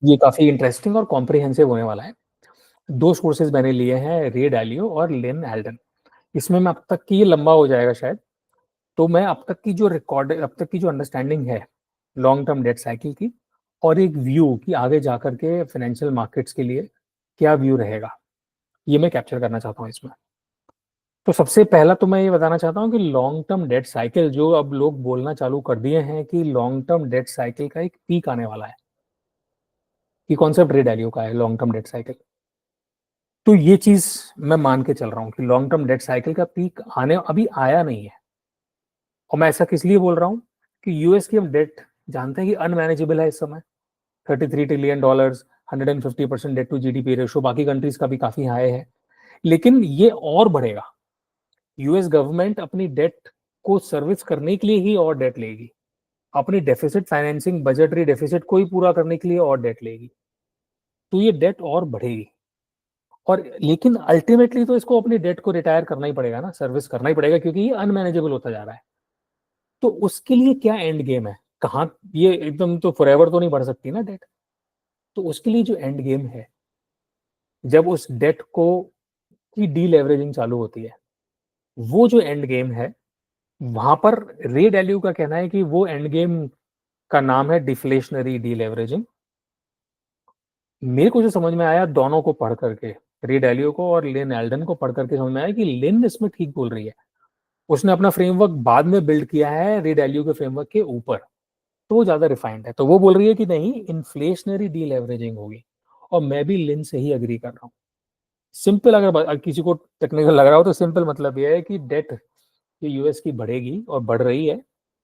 ये काफी इंटरेस्टिंग और कॉम्प्रिहेंसिव होने वाला है। दो सोर्सेज मैंने लिए हैं, रे डालियो और लिन एल्डन। इसमें मैं अब तक की, ये लंबा हो जाएगा शायद, तो मैं अब तक की जो अंडरस्टैंडिंग है लॉन्ग टर्म डेट साइकिल की, और एक व्यू कि आगे जाकर के फाइनेंशियल मार्केट्स के लिए क्या व्यू रहेगा, ये मैं कैप्चर करना चाहता हूँ इसमें। तो सबसे पहला तो मैं ये बताना चाहता हूँ कि लॉन्ग टर्म डेट साइकिल, जो अब लोग बोलना चालू कर दिए हैं कि लॉन्ग टर्म डेट साइकिल का एक पीक आने वाला है, कि कॉन्सेप्ट रे डालियो का है लॉन्ग टर्म डेट साइकिल। तो ये चीज मैं मान के चल रहा हूँ कि लॉन्ग टर्म डेट साइकिल का पीक आने अभी आया नहीं है। और मैं ऐसा किस लिए बोल रहा हूँ कि यूएस की हम डेट जानते हैं कि अनमैनेजेबल है इस समय। $33 trillion, 150% debt to GDP ratio, बाकी कंट्रीज का भी काफी हाई है, लेकिन ये और बढ़ेगा। यूएस गवर्नमेंट अपनी डेट को सर्विस करने के लिए ही और डेट लेगी, अपनी डेफिसिट फाइनेंसिंग, बजटरी डेफिसिट को ही पूरा करने के लिए और डेट लेगी, तो ये डेट और बढ़ेगी। और लेकिन अल्टीमेटली तो इसको अपनी डेट को रिटायर करना ही पड़ेगा ना, सर्विस करना ही पड़ेगा, क्योंकि ये अनमैनेजेबल होता जा रहा है। तो उसके लिए क्या एंड गेम है, कहाँ, ये एकदम तो फॉरएवर तो नहीं बढ़ सकती ना डेट। तो उसके लिए जो एंड गेम है, जब उस डेट को की डी लेवरेजिंग चालू होती है, वो जो एंड गेम है, वहां पर रे डैल्यू का कहना है कि वो एंड गेम का नाम है डिफ्लेशनरी डी लेवरेजिंग। मेरे को जो समझ में आया दोनों को पढ़ करके, रे डैलियो को और लिन एल्डन को पढ़ करके, समझ में आया कि लिन इसमें ठीक बोल रही है। उसने अपना फ्रेमवर्क बाद में बिल्ड किया है रे डैलियो के फ्रेमवर्क के ऊपर, तो वो ज्यादा रिफाइंड है। तो वो बोल रही है कि नहीं, इन्फ्लेशनरी डी लेवरेजिंग होगी, और मैं भी लिन से ही अग्री कर रहा हूँ। सिंपल, अगर किसी को टेक्निकल लग रहा हो तो सिंपल मतलब ये है कि डेट ये यूएस की बढ़ेगी और बढ़ रही है,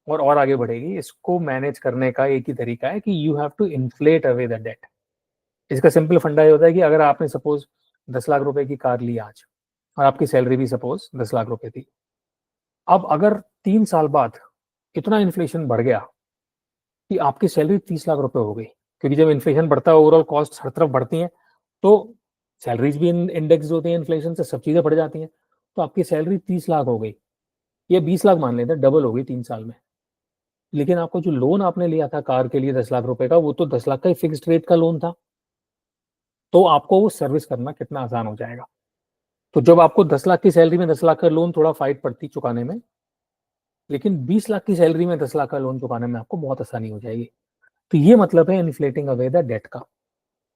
और आगे बढ़ेगी। इसको मैनेज करने का एक ही तरीका है कि you have to inflate away the debt. इसका सिंपल फंडा ये होता है कि अगर आपने सपोज 10 लाख रुपए की कार ली आज, और आपकी सैलरी भी सपोज 10 लाख रुपए थी, अब अगर 3 साल बाद इतना इन्फ्लेशन बढ़ गया कि आपकी सैलरी 30 लाख रुपए हो गई, क्योंकि जब इन्फ्लेशन बढ़ता है ओवरऑल कॉस्ट हर तरफ बढ़ती हैं, तो सैलरीज भी इंडेक्स होती हैं इन्फ्लेशन से, सब चीजें बढ़ जाती हैं। तो आपकी सैलरी 30 लाख हो गई, ये 20 लाख मान लेते हैं, डबल हो गई 3 साल में। लेकिन आपको जो लोन आपने लिया था कार के लिए 10 लाख रुपए का, वो तो 10 लाख का ही फिक्स्ड रेट का लोन था। तो आपको वो सर्विस करना कितना आसान हो जाएगा। तो जब आपको 10 लाख की सैलरी में 10 लाख का लोन थोड़ा फाइट पड़ती चुकाने में, लेकिन 20 लाख की सैलरी में 10 लाख का लोन चुकाने में आपको बहुत आसानी हो जाएगी। तो ये मतलब है इन्फ्लेटिंग अवे द डेट का।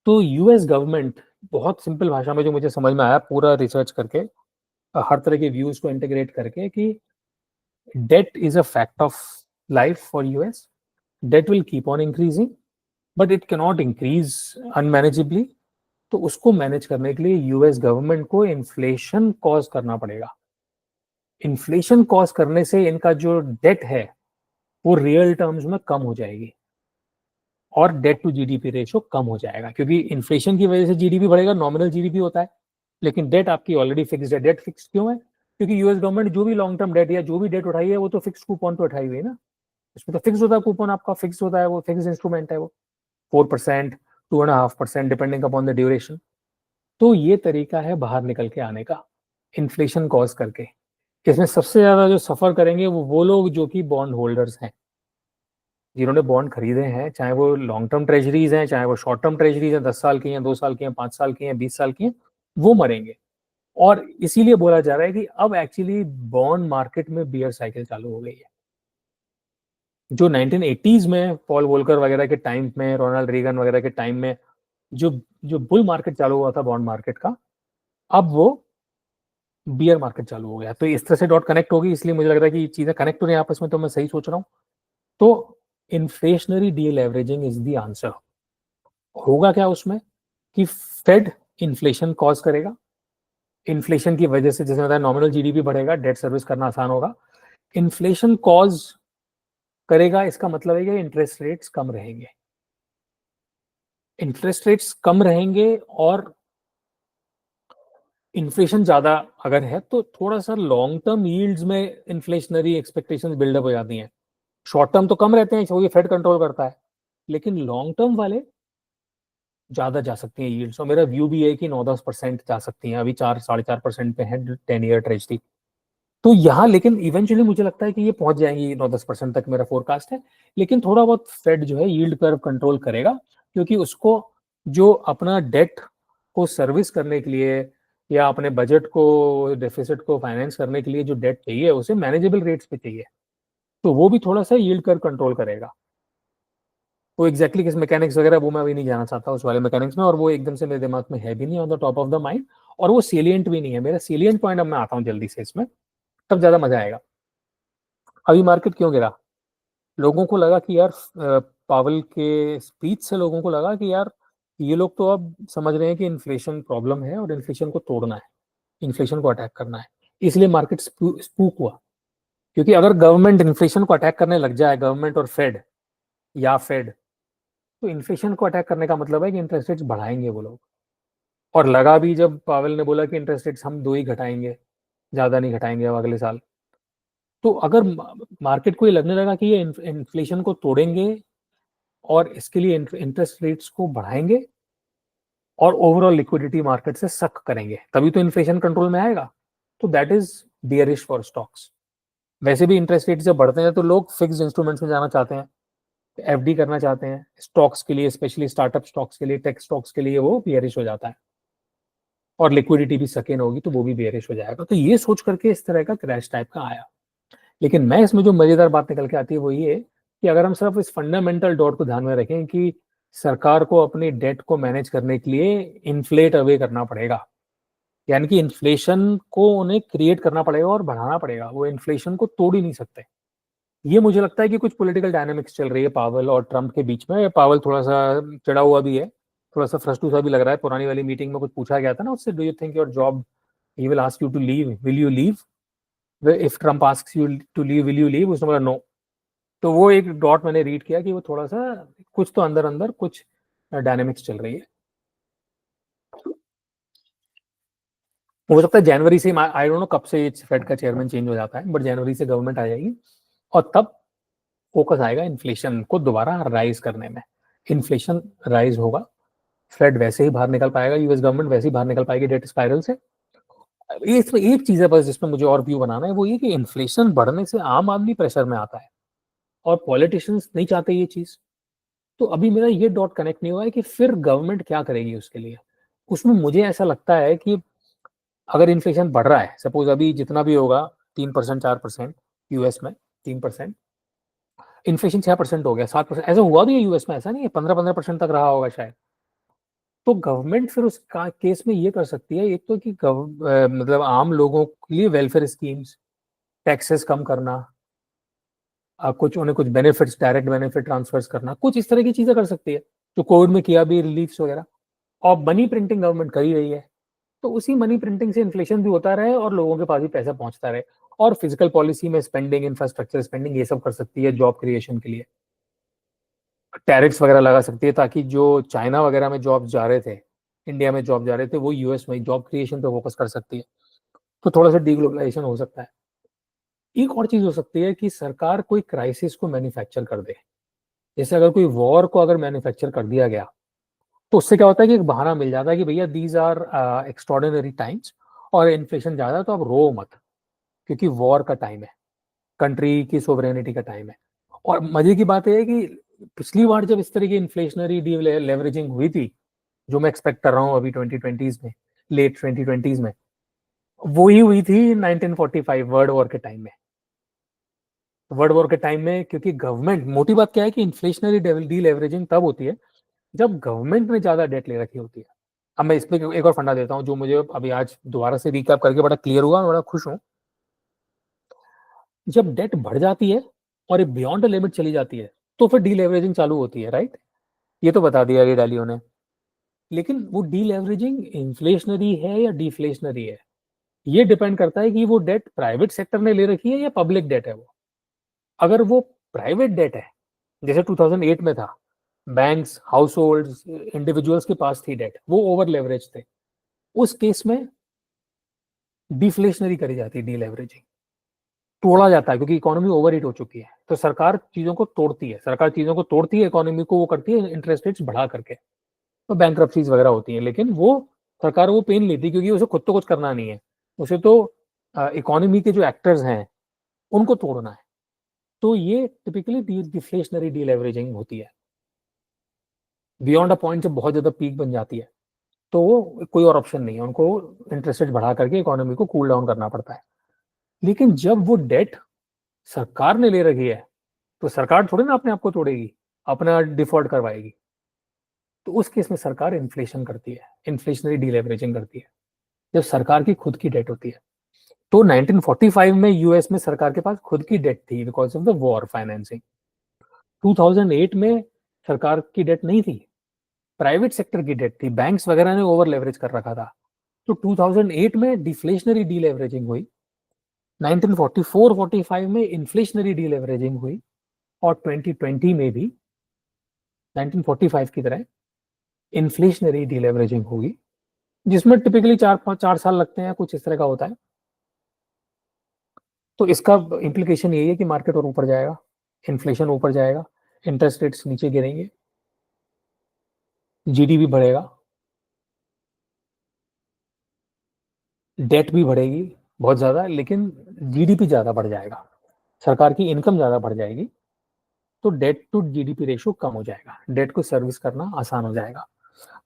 तो यूएस गवर्नमेंट, बहुत सिंपल भाषा में जो मुझे समझ में आया पूरा रिसर्च करके, हर तरह के व्यूज को इंटीग्रेट करके, कि debt is a fact of life for US. Debt will keep on increasing, but it cannot increase unmanageably. तो उसको मैनेज करने के लिए यूएस गवर्नमेंट को इन्फ्लेशन कॉज करना पड़ेगा। इन्फ्लेशन कॉज करने से इनका जो डेट है वो रियल टर्म्स में कम हो जाएगी, और डेट टू जीडीपी रेशो कम हो जाएगा, क्योंकि इन्फ्लेशन की वजह से जीडीपी बढ़ेगा, नॉमिनल जीडीपी होता है, लेकिन डेट आपकी ऑलरेडी फिक्स्ड है। डेट फिक्स क्यों है? क्योंकि यूएस गवर्नमेंट जो भी लॉन्ग टर्म डेट या जो भी डेट उठाई है, वो तो फिक्स कूपन पे उठाई हुई है ना। उसमें तो फिक्स होता है कूपन, आपका फिक्स होता है, वो फिक्स इंस्ट्रूमेंट है वो, 4%, 2.5%, डिपेंडिंग अपॉन द ड्यूरेशन। तो ये तरीका है बाहर निकल के आने का, इन्फ्लेशन कॉज करके। इसमें सबसे ज्यादा जो सफर करेंगे वो लोग जो कि बॉन्ड होल्डर्स हैं, जिन्होंने बॉन्ड खरीदे हैं, चाहे वो लॉन्ग टर्म ट्रेजरीज हैं, चाहे वो शॉर्ट टर्म ट्रेजरीज हैं, 10 साल की हैं, 2 साल की हैं, 5 साल की हैं, 20 साल की हैं, वो मरेंगे। और इसीलिए बोला जा रहा है कि अब एक्चुअली बॉन्ड मार्केट में बियर साइकिल चालू हो गई है। जो 1980s में पॉल वोल्कर वगैरह के टाइम में, रोनाल्ड रीगन वगैरह के टाइम में जो जो बुल मार्केट चालू हुआ था बॉन्ड मार्केट का, अब वो बियर मार्केट चालू हो गया। तो इस तरह से डॉट कनेक्ट होगी, इसलिए मुझे लग रहा है कि चीजें कनेक्ट हो रही हैं आपस में, तो मैं सही सोच रहा हूँ। तो inflationary D leveraging is the answer. होगा क्या उसमें कि फेड इन्फ्लेशन कॉज करेगा, इन्फ्लेशन की वजह से, जैसे बताया, नॉमिनल जीडीपी बढ़ेगा, डेट सर्विस करना आसान होगा। इन्फ्लेशन कॉज करेगा, इसका मतलब है कि इंटरेस्ट रेट्स कम रहेंगे। इंटरेस्ट रेट्स कम रहेंगे, और इन्फ्लेशन ज्यादा अगर है तो थोड़ा सा लॉन्ग टर्म यील्ड्स में इन्फ्लेशनरी एक्सपेक्टेशंस बिल्डअप हो जाती हैं। शॉर्ट टर्म तो कम रहते हैं, क्योंकि फेड कंट्रोल करता है, लेकिन लॉन्ग टर्म वाले ज्यादा जा सकती हैं यील्ड्स। और मेरा व्यू भी है कि 9-10% जा सकती हैं। अभी 4-4.5% पे है 10 ईयर ट्रेजरी। तो यहाँ लेकिन इवेंचुअली मुझे लगता है कि ये पहुंच जाएंगी 9-10% तक, मेरा फोरकास्ट है। लेकिन थोड़ा बहुत फेड जो है यील्ड कर्व कंट्रोल करेगा, क्योंकि उसको जो अपना डेट को सर्विस करने के लिए या अपने बजट को, डेफिसिट को फाइनेंस करने के लिए जो डेट चाहिए उसे मैनेजेबल रेट्स पे चाहिए, तो वो भी थोड़ा सा यील्ड कर कंट्रोल करेगा। वो एग्जैक्टली किस मैकेनिक्स वगैरह वो मैं अभी नहीं जाना चाहता उस वाले मैकेनिक्स में, और वो एकदम से मेरे दिमाग में है भी नहीं on the top of the mind, और वो सेलियंट भी नहीं है। मेरा सेलियंट पॉइंट अब मैं आता हूँ जल्दी से इसमें, तब ज्यादा मजा आएगा। अभी मार्केट क्यों गिरा? लोगों को लगा कि यार पावल के स्पीच से लोगों को लगा कि यार ये लोग तो अब समझ रहे हैं कि इन्फ्लेशन प्रॉब्लम है और इन्फ्लेशन को तोड़ना है, इन्फ्लेशन को अटैक करना है, इसलिए मार्केट स्पूक हुआ। क्योंकि अगर गवर्नमेंट इन्फ्लेशन को अटैक करने लग जाए, गवर्नमेंट और फेड या फेड, तो इन्फ्लेशन को अटैक करने का मतलब है कि इंटरेस्ट रेट्स बढ़ाएंगे वो लोग। और लगा भी, जब पावेल ने बोला कि इंटरेस्ट रेट्स हम 2 ही घटाएंगे, ज्यादा नहीं घटाएंगे अब अगले साल, तो अगर मार्केट को ये लगने लगा कि ये इन्फ्लेशन को तोड़ेंगे और इसके लिए इंटरेस्ट रेट्स को बढ़ाएंगे और ओवरऑल लिक्विडिटी मार्केट से सक करेंगे, तभी तो इन्फ्लेशन कंट्रोल में आएगा। तो that is bearish for stocks. वैसे भी इंटरेस्ट रेट जब बढ़ते हैं तो लोग फिक्स इंस्ट्रूमेंट्स में जाना चाहते हैं, एफडी करना चाहते हैं स्टॉक्स के लिए, स्पेशली स्टार्टअप स्टॉक्स के लिए, टेक स्टॉक्स के लिए वो बियरिश हो जाता है, और लिक्विडिटी भी सकेन होगी तो वो भी बियरिश हो जाएगा। तो ये सोच करके इस तरह का क्रैश टाइप का आया। लेकिन मैं इसमें जो मजेदार बात निकल के आती है वो ये कि अगर हम सिर्फ इस फंडामेंटल डॉट को ध्यान में रखें कि सरकार को अपनी डेट को मैनेज करने के लिए इन्फ्लेट अवे करना पड़ेगा, यानी कि इन्फ्लेशन को उन्हें क्रिएट करना पड़ेगा और बढ़ाना पड़ेगा, वो इन्फ्लेशन को तोड़ ही नहीं सकते। ये मुझे लगता है कि कुछ पॉलिटिकल डायनामिक्स चल रही है पावल और ट्रम्प के बीच में। पावल थोड़ा सा चिड़ा हुआ भी है, थोड़ा सा फ्रस्ट्रेट सा भी लग रहा है। पुरानी वाली मीटिंग में कुछ पूछा गया था ना उससे, do you think your job, he will ask you to leave, will you leave, if Trump asks you to leave will you leave, उसने बोला नो। तो वो एक डॉट मैंने रीड किया कि वो थोड़ा सा कुछ तो अंदर अंदर कुछ डायनेमिक्स चल रही है। हो सकता है जनवरी से, आई डोंट नो कब से फेड का चेयरमैन चेंज हो जाता है, बट जनवरी से गवर्नमेंट आ जाएगी और तब फोकस आएगा इन्फ्लेशन को दोबारा राइज करने में। इन्फ्लेशन राइज होगा, फेड वैसे ही बाहर निकल पाएगा, यूएस गवर्नमेंट वैसे ही बाहर निकल पाएगी डेट स्पाइरल से। ये इसमें एक चीज है बस जिसमें मुझे और व्यू बनाना है, वो ये कि इन्फ्लेशन बढ़ने से आम आदमी प्रेशर में आता है और पॉलिटिशियंस नहीं चाहते ये चीज। तो अभी मेरा ये डॉट कनेक्ट नहीं हुआ है कि फिर गवर्नमेंट क्या करेगी उसके लिए। उसमें मुझे ऐसा लगता है कि अगर इन्फ्लेशन बढ़ रहा है, सपोज अभी जितना भी होगा 3% 4% यूएस में, 3%, इन्फ्लेशन 6% हो गया, 7%, ऐसा हुआ भी है यूएस में, ऐसा नहीं है, 15-15% तक रहा होगा शायद। तो गवर्नमेंट फिर उस केस में ये कर सकती है, एक तो कि मतलब आम लोगों के लिए वेलफेयर स्कीम्स, टैक्सेस कम करना, कुछ उन्हें कुछ बेनिफिट्स, डायरेक्ट बेनिफिट ट्रांसफर्स करना, कुछ इस तरह की चीजें कर सकती है जो कोविड में किया भी, रिलीफ्स वगैरह। और मनी प्रिंटिंग गवर्नमेंट कर ही रही है, तो उसी मनी प्रिंटिंग से इन्फ्लेशन भी होता रहे और लोगों के पास भी पैसा पहुंचता रहे। और फिजिकल पॉलिसी में स्पेंडिंग, इंफ्रास्ट्रक्चर स्पेंडिंग, ये सब कर सकती है जॉब क्रिएशन के लिए। टैरिफ्स वगैरह लगा सकती है ताकि जो चाइना वगैरह में जॉब जा रहे थे, इंडिया में जॉब जा रहे थे, वो यूएस में जॉब क्रिएशन पे फोकस कर सकती है। तो थोड़ा सा डीग्लोबलाइजेशन हो सकता है। एक और चीज हो सकती है कि सरकार कोई क्राइसिस को मैन्युफैक्चर कर दे। जैसे अगर कोई वॉर को अगर मैन्युफैक्चर कर दिया गया, तो उससे क्या होता है कि एक बहाना मिल जाता है कि भैया दीज आर एक्स्ट्रॉर्डिनरी टाइम्स और इन्फ्लेशन ज्यादा है, तो आप रो मत, क्योंकि वॉर का टाइम है, कंट्री की सोवरेनिटी का टाइम है। और मजे की बात यह है कि पिछली बार जब इस तरह की इन्फ्लेशनरी डी लेवरेजिंग हुई थी, जो मैं एक्सपेक्ट कर रहा हूँ अभी 2020s में, लेट 2020s में, वो ही हुई थी 1945 वर्ल्ड वॉर के टाइम में। वर्ल्ड वॉर के टाइम में, क्योंकि गवर्नमेंट, मोटी बात क्या है कि इन्फ्लेशनरी डी लेवरेजिंग तब होती है जब गवर्नमेंट ने ज्यादा डेट ले रखी होती है। अब मैं इसमें एक और फंडा देता हूँ जो मुझे अभी आज दोबारा से रिकैप करके बड़ा क्लियर हुआ, बड़ा खुश हूँ। जब डेट बढ़ जाती है और ये बियॉन्ड लिमिट चली जाती है, तो फिर डी लेवरेजिंग चालू होती है, राइट? ये तो बता दिया ये डालियो ने। लेकिन वो डी लेवरेजिंग इन्फ्लेशनरी है या डिफ्लेशनरी है, ये डिपेंड करता है कि वो डेट प्राइवेट सेक्टर ने ले रखी है या पब्लिक डेट है वो। अगर वो प्राइवेट डेट है, जैसे 2008 में था, बैंक्स, हाउस होल्ड, इंडिविजुअल्स के पास थी डेट, वो ओवर लेवरेज थे, उस केस में डिफ्लेशनरी करी जाती है, डी लेवरेजिंग तोड़ा जाता है, क्योंकि इकोनॉमी ओवर हीट हो चुकी है। तो सरकार चीजों को तोड़ती है, सरकार चीजों को तोड़ती है, इकोनॉमी को वो करती है इंटरेस्ट रेट्स बढ़ा करके, तो बैंक्रप्सीज वगैरह होती है। लेकिन वो सरकार वो पेन लेती है क्योंकि उसे खुद तो कुछ करना नहीं है, उसे तो इकोनॉमी के जो एक्टर्स हैं उनको तोड़ना है। तो ये टिपिकली डिफ्लेशनरी डी लेवरेजिंग होती है। बियॉन्ड अ पॉइंट जब बहुत ज्यादा पीक बन जाती है तो वो कोई और ऑप्शन नहीं है, उनको इंटरेस्ट रेट बढ़ा करके इकोनॉमी को कूल डाउन करना पड़ता है। लेकिन जब वो डेट सरकार ने ले रखी है तो सरकार थोड़ी ना अपने आप को तोड़ेगी, अपना डिफॉल्ट करवाएगी। तो उस केस में सरकार इन्फ्लेशन करती है, इन्फ्लेशनरी डीलेवरेजिंग करती है, जब सरकार की खुद की डेट होती है। तो 1945 में यूएस में सरकार के पास खुद की डेट थी because of the war financing. 2008 में सरकार की डेट नहीं थी, प्राइवेट सेक्टर की डेट थी, बैंक्स वगैरह ने ओवर लेवरेज कर रखा था। तो 2008 में डिफ्लेशनरी डीलेवरेजिंग हुई, 1944-45 में इन्फ्लेशनरी डीलेवरेजिंग हुई, और 2020 में भी 1945 की तरह इन्फ्लेशनरी डीलेवरेजिंग होगी, जिसमें टिपिकली 4 साल लगते हैं, कुछ इस तरह का होता है। तो इसका इम्प्लीकेशन यही है कि मार्केट और ऊपर जाएगा, इन्फ्लेशन ऊपर जाएगा, इंटरेस्ट रेट्स नीचे गिरेंगे, जीडीपी बढ़ेगा, डेट भी बढ़ेगी बहुत ज्यादा, लेकिन जीडीपी ज्यादा बढ़ जाएगा, सरकार की इनकम ज्यादा बढ़ जाएगी, तो डेट टू जीडीपी रेशियो कम हो जाएगा, डेट को सर्विस करना आसान हो जाएगा।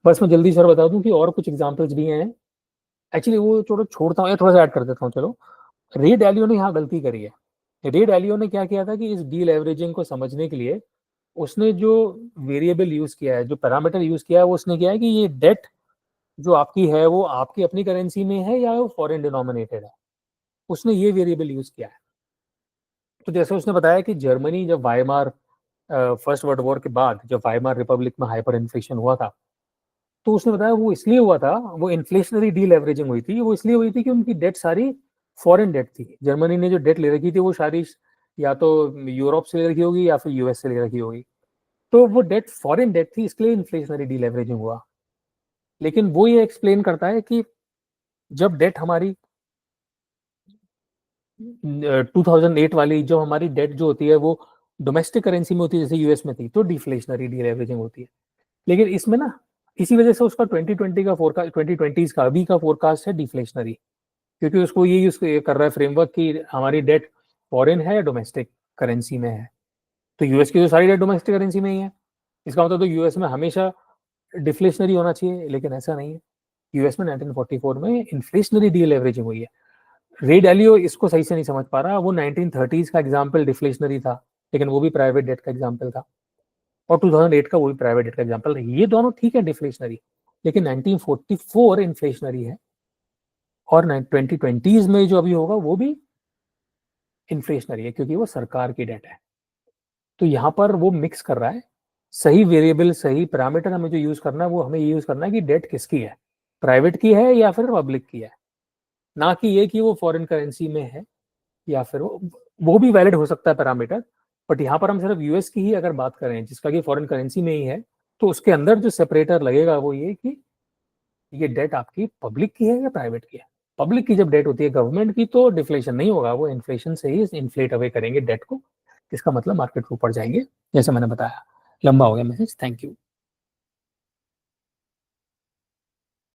बस मैं जल्दी से बता दूं कि और कुछ एग्जांपल्स भी हैं। एक्चुअली वो थोड़ा छोड़ता हूँ, थोड़ा सा ऐड कर देता हूँ। चलो, रे डालियो ने यहाँ गलती करी है। रे डालियो ने क्या किया था कि इस डी लेवरेजिंग को समझने के लिए उसने जो वेरिएबल यूज किया है, जो पैरामीटर यूज किया है, वो उसने किया है कि ये डेट जो आपकी है वो आपकी अपनी करेंसी में है या वो फॉरेन डिनोमिनेटेड है, उसने ये वेरिएबल यूज किया है। तो जैसे उसने बताया कि जर्मनी जब वाइमार फर्स्ट वर्ल्ड वॉर के बाद जब वाइमार रिपब्लिक में हाइपर इन्फ्लेशन हुआ था, तो उसने बताया वो इसलिए हुआ था, वो इन्फ्लेशनरी डी लेवरेजिंग हुई थी, वो इसलिए हुई थी कि उनकी डेट सारी फॉरेन डेट थी। जर्मनी ने जो डेट ले रखी थी वो सारी या तो यूरोप से ले रखी होगी या फिर यूएस से ले रखी होगी, तो वो डेट फॉरेन डेट थी, इसलिए इन्फ्लेशनरी डी लेवरेजिंग हुआ। लेकिन वो ये एक्सप्लेन करता है कि जब डेट हमारी 2008 वाली जो हमारी डेट जो होती है वो डोमेस्टिक करेंसी में होती है, जैसे यूएस में थी, तो डिफ्लेशनरी डीलेवरेजिंग होती है। लेकिन इसमें ना इसी वजह से उसका 2020 का फोरकास्ट, 2020 का अभी का फोरकास्ट है डिफ्लेशनरी, क्योंकि उसको ये यूज कर रहा है फ्रेमवर्क की हमारी डेट फॉरेन है या डोमेस्टिक करेंसी में है। तो यूएस की तो सारी डेट डोमेस्टिक करेंसी में ही है, इसका मतलब तो यूएस में हमेशा डिफ्लेशनरी होना चाहिए, लेकिन ऐसा नहीं है। यूएस में 1944 में इन्फ्लेशनरी डीलेवरेजिंग हुई है। रे डैलियो इसको सही से नहीं समझ पा रहा, वो 1930s का एग्जाम्पल डिफ्लेशनरी था, लेकिन वो भी प्राइवेट डेट का एग्जाम्पल था, और 2008 का वो भी प्राइवेट डेट का एग्जाम्पल था। ये दोनों ठीक है डिफ्लेशनरी, लेकिन 1944 इन्फ्लेशनरी है, और 2020s में जो अभी होगा वो भी इन्फ्लेशनरी है, क्योंकि वो सरकार की डेट है। तो यहाँ पर वो मिक्स कर रहा है। सही वेरिएबल, सही पैरामीटर हमें जो यूज करना है वो हमें ये यूज करना है कि डेट किसकी है, प्राइवेट की है या फिर पब्लिक की है, ना कि ये कि वो फॉरेन करेंसी में है या फिर वो भी वैलिड हो सकता है पैरामीटर। बट यहाँ पर हम सिर्फ यूएस की ही अगर बात करें जिसका कि फॉरेन करेंसी में ही है, तो उसके अंदर जो सेपरेटर लगेगा वो ये कि ये डेट आपकी पब्लिक की है या प्राइवेट की है। पब्लिक की जब डेट होती है गवर्नमेंट की, तो डिफ्लेशन नहीं होगा, वो इन्फ्लेशन से ही इन्फ्लेट अवे करेंगे डेट को, इसका मतलब मार्केट ऊपर जाएंगे, जैसे मैंने बताया। लंबा हो गया मैसेज, थैंक यू।